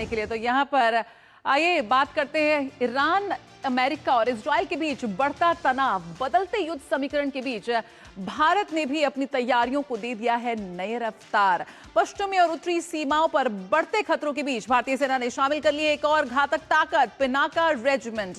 के लिए। तो यहाँ पर आइए बात करते हैं ईरान, अमेरिका और इजराइल के बीच बढ़ता तनाव, बदलते युद्ध समीकरण के बीच भारत ने भी अपनी तैयारियों को दे दिया है नई रफ्तार। पश्चिमी और उत्तरी सीमाओं पर बढ़ते खतरों के बीच भारतीय सेना ने शामिल कर ली एक और घातक ताकत, पिनाका रेजिमेंट।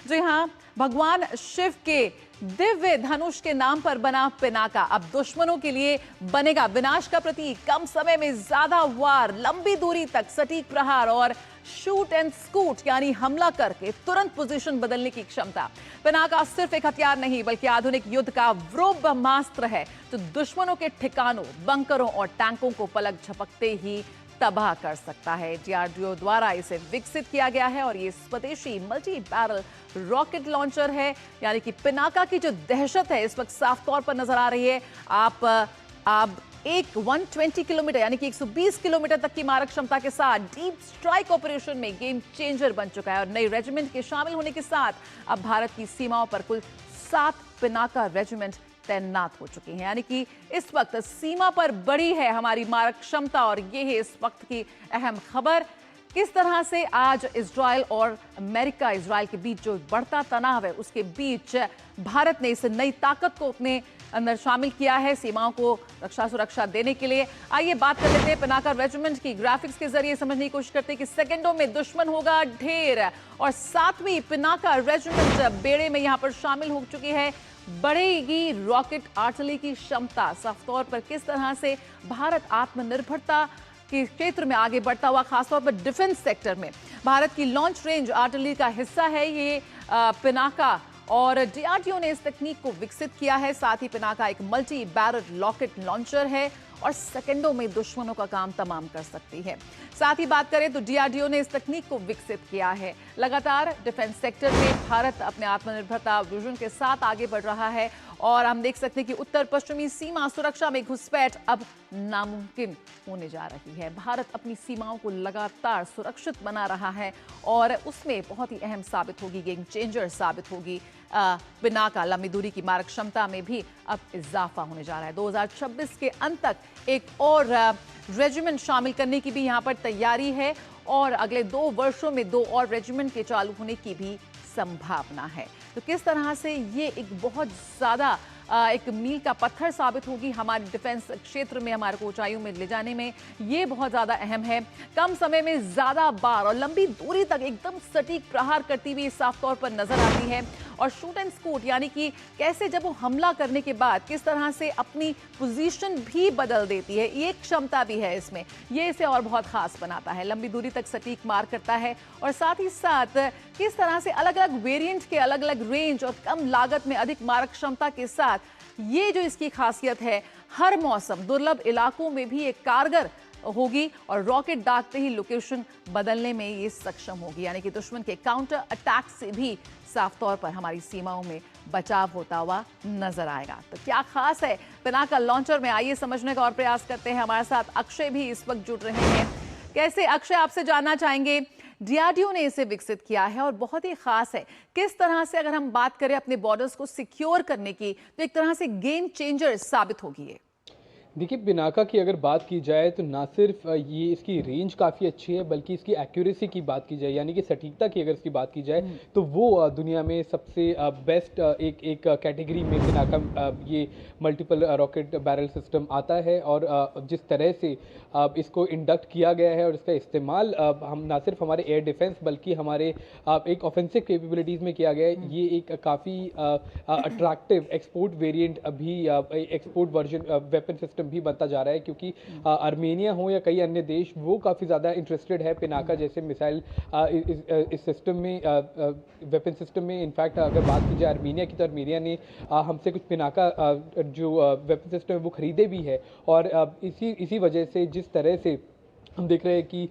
जी हां, भगवान शिव के दिव्य धनुष के नाम पर बना पिनाका अब दुश्मनों के लिए बनेगा विनाश का प्रतीक। कम समय में ज्यादा वार, लंबी दूरी तक सटीक प्रहार और शूट एंड स्कूट यानी हमला करके तुरंत पोजीशन बदलने की क्षमता। पिनाका सिर्फ एक हथियार नहीं बल्कि आधुनिक युद्ध का ब्रह्मास्त्र है जो दुश्मनों के ठिकानों, बंकरों और टैंकों को पलक झपकते ही तबाह कर सकता है। डीआरडीओ द्वारा इसे विकसित किया गया है और ये स्वदेशी मल्टी बैरल रॉकेट लॉन्चर है, यानी कि पिनाका की जो दहशत है इस वक्त साफ तौर पर नजर आ रही है। आप एक 120 किलोमीटर यानी कि 120 किलोमीटर तक की मारक क्षमता के साथ डीप स्ट्राइक ऑपरेशन में गेम चेंजर बन चुका है और नई रेजिमेंट के शामिल होने के साथ अब भारत की सीमाओं पर कुल 7 पिनाका रेजिमेंट तैनात हो चुकी हैं। यानी कि इस वक्त सीमा पर बढ़ी है हमारी मारक क्षमता और ये है इस वक्त की अहम खबर। किस तरह से आज इजराइल और अमेरिका, इजराइल के बीच जो बढ़ता तनाव है उसके बीच भारत ने इस नई ताकत को अपने अंदर शामिल किया है सीमाओं को रक्षा सुरक्षा देने के लिए। आइए बात कर लेते हैं पिनाका रेजिमेंट की। ग्राफिक्स के जरिए समझने की कोशिश करते हैं कि सेकंडों में दुश्मन होगा ढेर और 7वीं पिनाका रेजिमेंट बेड़े में यहां पर शामिल हो चुकी है। बढ़ेगी रॉकेट आर्टिलरी की क्षमता। साफ तौर पर किस तरह से भारत आत्मनिर्भरता के क्षेत्र में आगे बढ़ता हुआ, खासतौर पर डिफेंस सेक्टर में भारत की लॉन्च रेंज आर्टिलरी का हिस्सा है ये पिनाका और डीआरडीओ ने इस तकनीक को विकसित किया है। साथ ही पिनाका एक मल्टी बैरल रॉकेट लॉन्चर है और सेकंडों में दुश्मनों का काम तमाम कर सकती है। साथ ही बात करें तो डीआरडीओ ने इस तकनीक को विकसित किया है। लगातार डिफेंस सेक्टर में भारत अपने आत्मनिर्भरता विजन के साथ आगे बढ़ रहा है और हम देख सकते हैं कि उत्तर पश्चिमी सीमा सुरक्षा में घुसपैठ अब नामुमकिन होने जा रही है। भारत अपनी सीमाओं को लगातार सुरक्षित बना रहा है और उसमें बहुत ही अहम साबित होगी, गेम चेंजर साबित होगी पिनाका। लंबी दूरी की मारक क्षमता में भी अब इजाफा होने जा रहा है। 2026 के अंत तक एक और रेजिमेंट शामिल करने की भी यहाँ पर तैयारी है और अगले 2 वर्षों में 2 और रेजिमेंट के चालू होने की भी संभावना है। तो किस तरह से ये एक बहुत ज्यादा एक मील का पत्थर साबित होगी हमारे डिफेंस क्षेत्र में, हमारे को ऊंचाइयों में ले जाने में, ये बहुत ज्यादा अहम है। कम समय में ज्यादा बार और लंबी दूरी तक एकदम सटीक प्रहार करती हुई साफ तौर पर नजर आती है और शूट एंड स्कूट यानी कि कैसे जब वो हमला करने के बाद किस तरह से अपनी पोजीशन भी बदल देती है, ये क्षमता भी है इसमें, ये इसे और बहुत खास बनाता है। लंबी दूरी तक सटीक मार करता है और साथ ही साथ किस तरह से अलग अलग वेरिएंट के अलग अलग रेंज और कम लागत में अधिक मारक क्षमता के साथ ये जो इसकी खासियत है, हर मौसम दुर्लभ इलाकों में भी एक कारगर होगी और रॉकेट दागते ही लोकेशन बदलने में ये सक्षम होगी, यानी कि दुश्मन के काउंटर अटैक से भी साफ तौर पर हमारी सीमाओं में बचाव होता हुआ नजर आएगा। तो क्या खास है पिनाका लॉन्चर में, आइए समझने का और प्रयास करते हैं। हमारे साथ अक्षय भी इस वक्त जुड़ रहे हैं। कैसे अक्षय, आपसे जानना चाहेंगे, डीआरडीओ ने इसे विकसित किया है और बहुत ही खास है, किस तरह से अगर हम बात करें अपने बॉर्डर्स को सिक्योर करने की तो एक तरह से गेम चेंजर साबित होगी ये। देखिए, पिनाका की अगर बात की जाए तो ना सिर्फ ये इसकी रेंज काफ़ी अच्छी है बल्कि इसकी एक्यूरेसी की बात की जाए यानी कि सटीकता की अगर इसकी बात की जाए तो वो दुनिया में सबसे बेस्ट एक कैटेगरी में पिनाका ये मल्टीपल रॉकेट बैरल सिस्टम आता है। और जिस तरह से इसको इंडक्ट किया गया है और इसका इस्तेमाल हम ना सिर्फ हमारे एयर डिफेंस बल्कि हमारे एक ऑफेंसिव कैपेबिलिटीज़ में किया गया है। ये एक काफ़ी अट्रैक्टिव एक्सपोर्ट वेरिएंट अभी एक्सपोर्ट वर्जन वेपन सिस्टम भी बनता जा रहा है क्योंकि आर्मेनिया हो या कई अन्य देश वो काफ़ी ज़्यादा इंटरेस्टेड है पिनाका जैसे मिसाइल इस सिस्टम में, वेपन सिस्टम में। इनफैक्ट अगर बात की जाए आर्मेनिया की तो आर्मेनिया ने हमसे कुछ पिनाका जो वेपन सिस्टम है वो खरीदे भी है और इसी वजह से जिस तरह से हम देख रहे हैं कि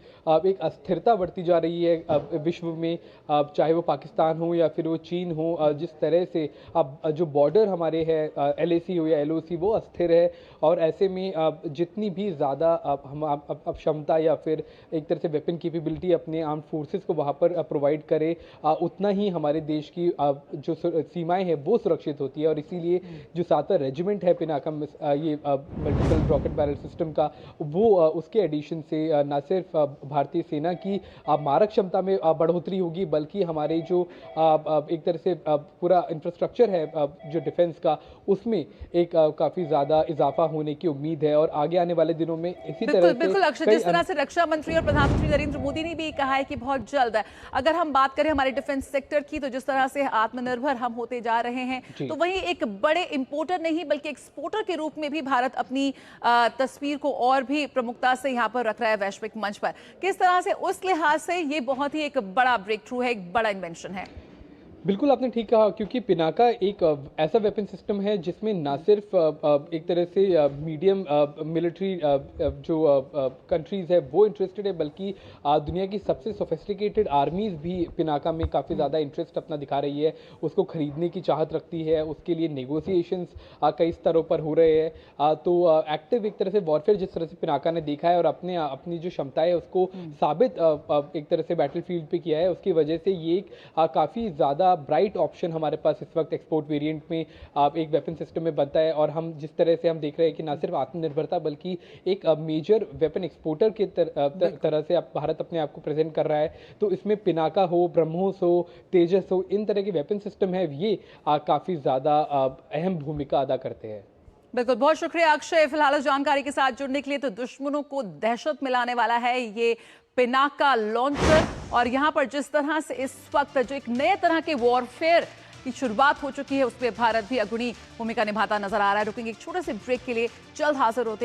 एक अस्थिरता बढ़ती जा रही है विश्व में, चाहे वो पाकिस्तान हो या फिर वो चीन हो। जिस तरह से अब जो बॉर्डर हमारे हैं एलएसी हो या एलओसी वो अस्थिर है और ऐसे में जितनी भी ज़्यादा हम अब क्षमता या फिर एक तरह से वेपन कैपेबिलिटी अपने आर्म्ड फोर्सेस को वहाँ पर प्रोवाइड करें उतना ही हमारे देश की जो सीमाएँ हैं वो सुरक्षित होती है। और इसीलिए जो 7वां रेजिमेंट है पिनाका ये मल्टीपल रॉकेट बैरल सिस्टम का वो उसके एडिशन से न सिर्फ भारतीय सेना की मारक क्षमता में बढ़ोतरी होगी, बल्कि हमारे जो एक तरह से पूरा इंफ्रास्ट्रक्चर है जो डिफेंस का, उसमें एक काफ़ी ज़्यादा इजाफा होने की उम्मीद है। और आगे आने वाले दिनों में इसी तरह से बिल्कुल अक्षय, जिस तरह से रक्षा मंत्री और प्रधानमंत्री नरेंद्र मोदी ने भी कहा है कि बहुत जल्द, अगर हम बात करें हमारे डिफेंस सेक्टर की, तो जिस तरह से आत्मनिर्भर हम होते जा रहे हैं, तो वहीं एक बड़े इंपोर्टर नहीं बल्कि एक्सपोर्टर के रूप में भी भारत अपनी तस्वीर को और भी प्रमुखता से यहाँ पर रख रहा है वैश्विक मंच पर। किस तरह से उस लिहाज से ये बहुत ही एक बड़ा ब्रेक थ्रू है, एक बड़ा इन्वेंशन है? बिल्कुल आपने ठीक कहा, क्योंकि पिनाका एक ऐसा वेपन सिस्टम है जिसमें ना सिर्फ एक तरह से मीडियम मिलिट्री जो कंट्रीज़ है वो इंटरेस्टेड है, बल्कि दुनिया की सबसे सोफिस्टिकेटेड आर्मीज़ भी पिनाका में काफ़ी ज़्यादा इंटरेस्ट अपना दिखा रही है, उसको खरीदने की चाहत रखती है। उसके लिए नेगोशिएशंस कई स्तरों पर हो रहे हैं। तो एक्टिव एक तरह से वॉरफेयर जिस तरह से पिनाका ने देखा है और अपनी जो क्षमता है उसको साबित एक तरह से बैटलफील्ड पे किया है, उसकी वजह से ये एक काफ़ी ज़्यादा ब्राइट ऑप्शन हमारे पास इस वक्त एक्सपोर्ट वेरिएंट में एक वेपन सिस्टम में बनता है। और हम जिस तरह से हम देख रहे हैं कि ना सिर्फ आत्मनिर्भरता बल्कि एक मेजर वेपन एक्सपोर्टर के तरह से भारत अपने आप को प्रेजेंट कर रहा है। तो इसमें पिनाका हो, ब्रह्मोस हो, तेजस हो, इन तरह के वेपन सिस्टम है, ये काफ़ी ज़्यादा अहम भूमिका अदा करते हैं। बिल्कुल, बहुत शुक्रिया अक्षय फिलहाल इस जानकारी के साथ जुड़ने के लिए। तो दुश्मनों को दहशत मिलाने वाला है ये पिनाका लॉन्चर, और यहां पर जिस तरह से इस वक्त जो एक नए तरह के वॉरफेयर की शुरुआत हो चुकी है, उसमें भारत भी अग्रणी भूमिका निभाता नजर आ रहा है। रुकेंगे एक छोटे से ब्रेक के लिए, जल्द हाजिर होते हैं।